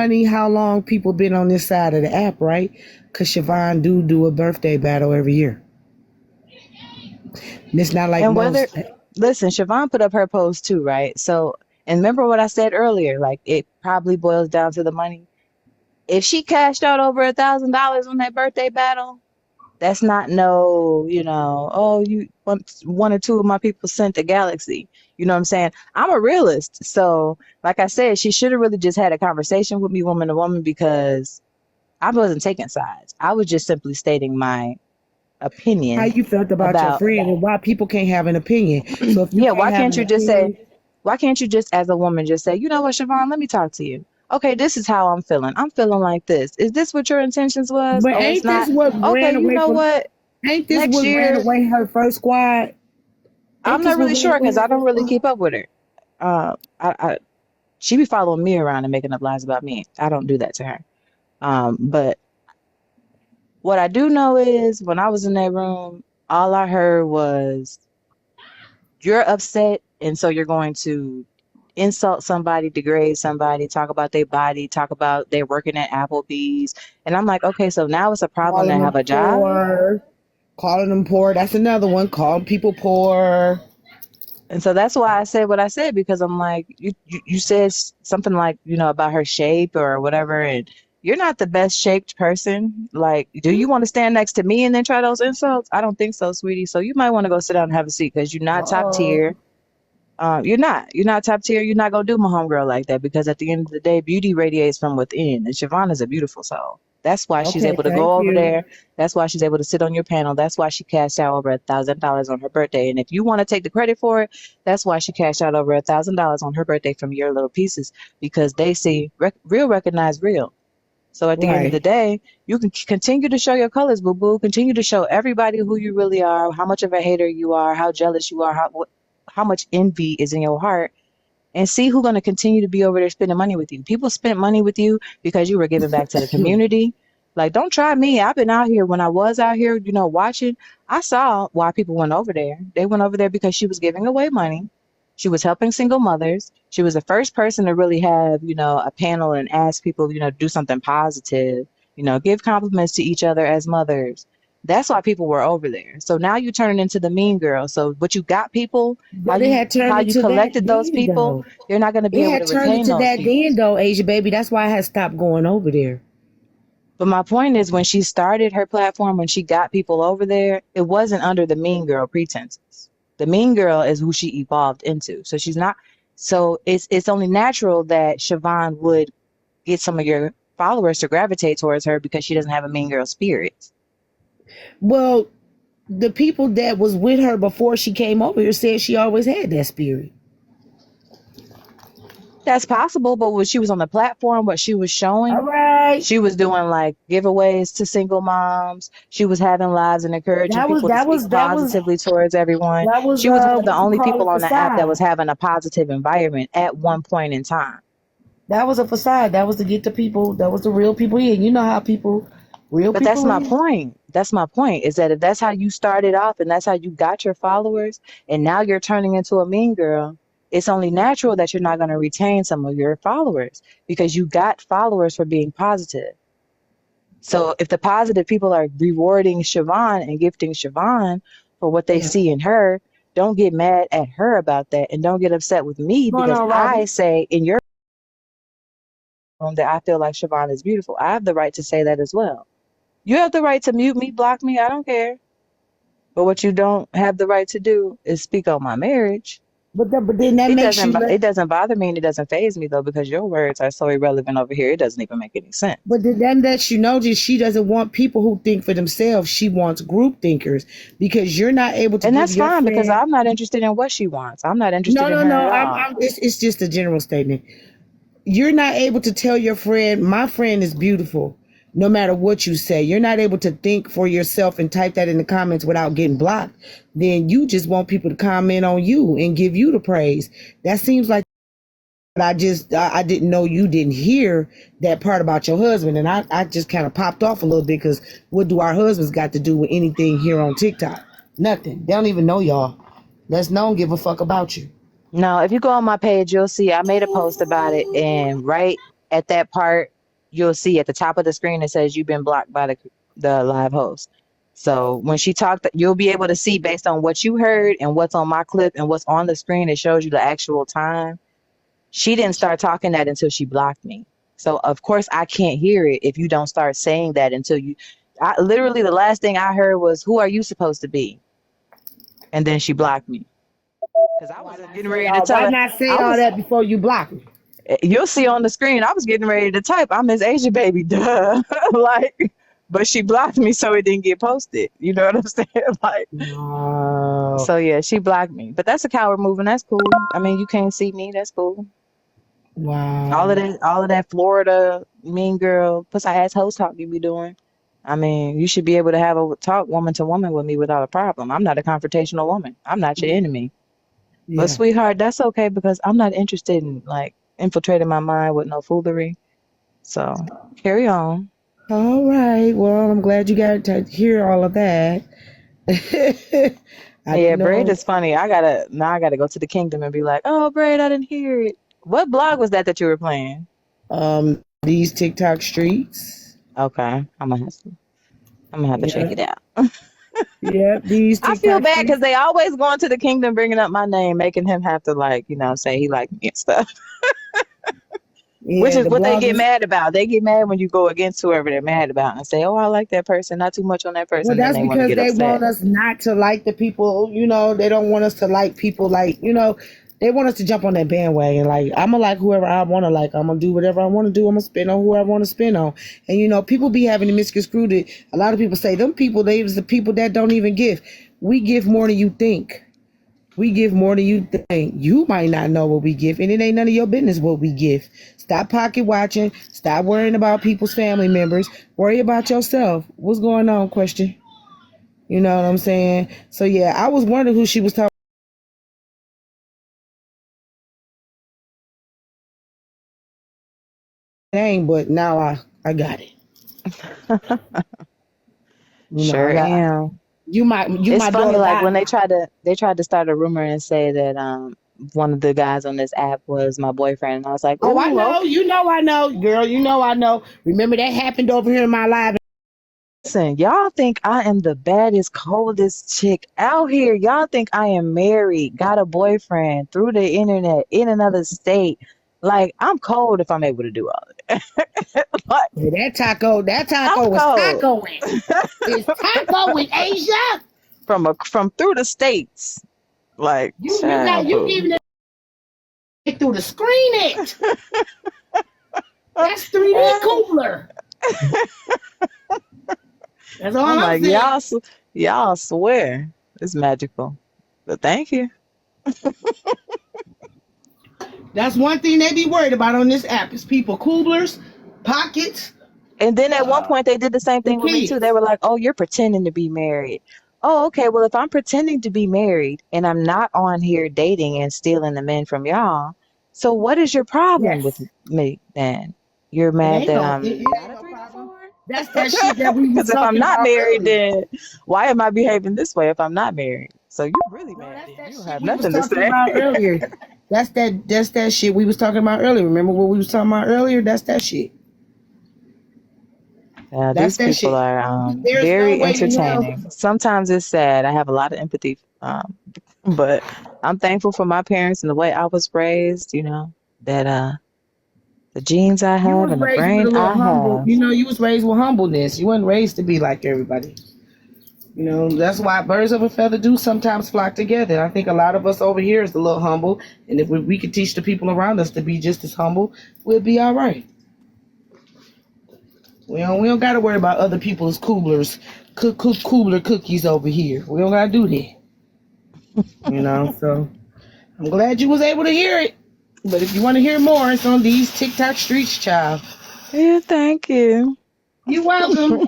Funny how long people been on this side of the app, right? Because Siobhan do a birthday battle every year. And it's not like And whether, most. listen, Siobhan put up her post too, right? So, and remember what I said earlier, like it probably boils down to the money. If she cashed out over $1,000 on that birthday battle, that's not no, oh, you one or two of my people sent the galaxy. You know what I'm saying? I'm a realist. So, like I said, she should have really just had a conversation with me, woman to woman, because I wasn't taking sides. I was just simply stating my How opinion you felt about your about, friend and why people can't have an opinion. So if you yeah, can't why have can't an you just say, opinion, why can't you just, as a woman, just say, you know what, Siobhan, let me talk to you. Okay, this is how I'm feeling. I'm feeling like this. Is this what your intentions was? but Oh, it's ain't this not. what Okay, ran you away know from? what? Ain't this Next what ran year, away her first squad? I'm Ain't this not what really ran sure away because her I don't first really squad? keep up with her. She be following me around and making up lies about me. I don't do that to her. But what I do know is when I was in that room, all I heard was, you're upset, and so you're going to insult somebody, degrade somebody, talk about their body, talk about they're working at Applebee's. And I'm like, okay, so now it's a problem to Calling have them a job? poor, calling them poor. That's another one. Calling people poor. And so that's why I said what I said, because I'm like, you said something like, about her shape or whatever, and you're not the best shaped person. Like, do you want to stand next to me and then try those insults? I don't think so, sweetie. So you might want to go sit down and have a seat because you're not top Uh, tier. You're not. You're not top tier. You're not gonna do my homegirl like that because at the end of the day, beauty radiates from within, and Siobhan is a beautiful soul. That's why she's okay, able to thank go over you. there. That's why she's able to sit on your panel. That's why she cashed out over $1,000 on her birthday. And if you want to take the credit for it, that's why she cashed out over $1,000 on her birthday from your little pieces because they see real recognize real. So at the end of the Right. day, you can continue to show your colors, boo boo. Continue to show everybody who you really are, how much of a hater you are, how jealous you are, how much envy is in your heart, and see who's going to continue to be over there spending money with you. People spent money with you because you were giving back to the community. Like, don't try me. I've been out here. When I was out here, watching, I saw why people went over there. They went over there because she was giving away money. She was helping single mothers. She was the first person to really have, a panel and ask people, do something positive, give compliments to each other as mothers. That's why people were over there. So now you turn it into the mean girl. So what you got people, how But it you had turned how you into that collected those then, people, though. they're not going to be It able to had turned retain into those that people. then, though, Asia baby. That's why I had stopped going over there. But my point is, when she started her platform, when she got people over there, it wasn't under the mean girl pretenses. The mean girl is who she evolved into. So she's not. So it's only natural that Siobhan would get some of your followers to gravitate towards her because she doesn't have a mean girl spirit. Well, the people that was with her before she came over here said she always had that spirit. That's possible, but when she was on the platform, what she was All showing, right. she was doing like giveaways to single moms. She was having lives and encouraging That was people to that speak was that was positively towards everyone. that was She was one of the what you only call people a on the app that was facade. having a positive environment at one point in time. That was a facade. That was to get the people. That was the real people in. You know how real But that's people my in. point. That's my point is that if that's how you started off and that's how you got your followers, and now you're turning into a mean girl, it's only natural that you're not going to retain some of your followers because you got followers for being positive. So if the positive people are rewarding Siobhan and gifting Siobhan for what they Yeah. see in her, don't get mad at her about that and don't get upset with me What's going because on, I Robbie? say in your room that I feel like Siobhan is beautiful. I have the right to say that as well. You have the right to mute me, block me, I don't care. But what you don't have the right to do is speak on my marriage. But then that makes you It let. doesn't bother me and it doesn't faze me though because your words are so irrelevant over here. It doesn't even make any sense. But then that lets you know that she doesn't want people who think for themselves. She wants group thinkers because you're not able to And give that's your fine because friend. I'm not interested in what she wants. I'm not No, interested in no, her no. at all. It's just a general statement. You're not able to tell your friend, my friend is beautiful, no matter what you say. You're not able to think for yourself and type that in the comments without getting blocked. Then you just want people to comment on you and give you the praise. That seems like I didn't know you didn't hear that part about your husband. And I just kind of popped off a little bit because what do our husbands got to do with anything here on TikTok? Nothing. They don't even know y'all. Let's no one give a fuck about you. No, if you go on my page, you'll see I made a post about it and right at that part, you'll see at the top of the screen it says you've been blocked by the live host. So when she talked, you'll be able to see based on what you heard and what's on my clip and what's on the screen. It shows you the actual time. She didn't start talking that until she blocked me. So of course I can't hear it if you don't start saying that until you. Literally the last thing I heard was, "Who are you supposed to be?" And then she blocked me because I was getting ready to tell Why her. not say I all was. that before you block me? You'll see on the screen. I was getting ready to type, "I'm Iammsasiababii," duh. Like, but she blocked me so it didn't get posted. You know what I'm saying? Like, Wow. so yeah, she blocked me. But that's a coward move, and that's cool. I mean, you can't see me. That's cool. Wow. All of that Florida mean girl, pussy ass host talk you be doing. I mean, you should be able to have a talk woman to woman with me without a problem. I'm not a confrontational woman. I'm not your enemy. But Yeah. sweetheart, that's okay because I'm not interested in like infiltrating my mind with no foolery. So carry on. All right. Well, I'm glad you got to hear all of that. I Yeah, didn't Braid know. is funny. I gotta go to the kingdom and be like, oh Braid, I didn't hear it. What blog was that you were playing? These TikTok streets. Okay, I'm gonna have to check Yeah. it out. Yeah. These I feel TikTok bad streets. because they always going to the kingdom bringing up my name, making him have to like, say he liked me and stuff. Which Yeah. is The what they get bloggers. mad about. They get mad when you go against whoever they're mad about and say, oh, I like that person, not too much on that Well, person. Then that's they want to because get they upset. want us not to like the people, they don't want us to like people they want us to jump on that bandwagon. Like, I'm gonna like whoever I want to like. I'm gonna do whatever I want to do. I'm gonna spin on who I want to spin on. And, people be having to misconstrue it. A lot of people say them people, they was the people that don't even give. We give more than you think. We give more than you think. You might not know what we give, and it ain't none of your business what we give. Stop pocket watching. Stop worrying about people's family members. Worry about yourself. What's going on? Question. You know what I'm saying? So yeah, I was wondering who she was talking name, but now I got it. I Sure got am. you It's my funny, daughter like when godmom. they tried to start a rumor and say that one of the guys on this app was my boyfriend, and I was like, Oh, I ooh, know. okay. I know, girl. I know. Remember that happened over here in my live. Listen, y'all think I am the baddest, coldest chick out here. Y'all think I am married, got a boyfriend through the internet in another state. Like, I'm cold if I'm able to do all of it. Like, Hey, that I'm taco was cold tacoing. It's taco with Asia. from through the states. Like, You child. giving it through the screen it. That's 3D cooler. That's all I'm I'm like, saying. y'all swear it's magical. But thank you. That's one thing they be worried about on this app is people coolers, pockets, And then at one point they did the same the thing with me too. They kids. were like, "Oh, you're pretending to be married." Oh, okay. Well, if I'm pretending to be married and I'm not on here dating and stealing the men from y'all, so what is your problem with Yes. me then? You're It mad ain't that no it, I'm it not ain't a no problem. 3 to 4? That's that shit that we was Because if I'm talking not about married, earlier. then why am I behaving this way if I'm not married? So you really No, mad that's then. that You don't shit have we was nothing to talking say. about earlier. That's that shit we was talking about earlier. Remember what we was talking about earlier? That's that shit. Yeah, That's these that people shit. are There's no very way in hell. entertaining. Sometimes it's sad. I have a lot of empathy, but I'm thankful for my parents and the way I was raised. That the genes I You have was and the raised with brain a little I humble. have. You was raised with humbleness. You wasn't raised to be like everybody. That's why birds of a feather do sometimes flock together. I think a lot of us over here is a little humble, and if we could teach the people around us to be just as humble, we'll be all right. We don't got to worry about other people's coolers, cooler cookies over here. We don't got to do that. So I'm glad you was able to hear it. But if you want to hear more, it's on these TikTok streets, child. Yeah, thank you. You're welcome.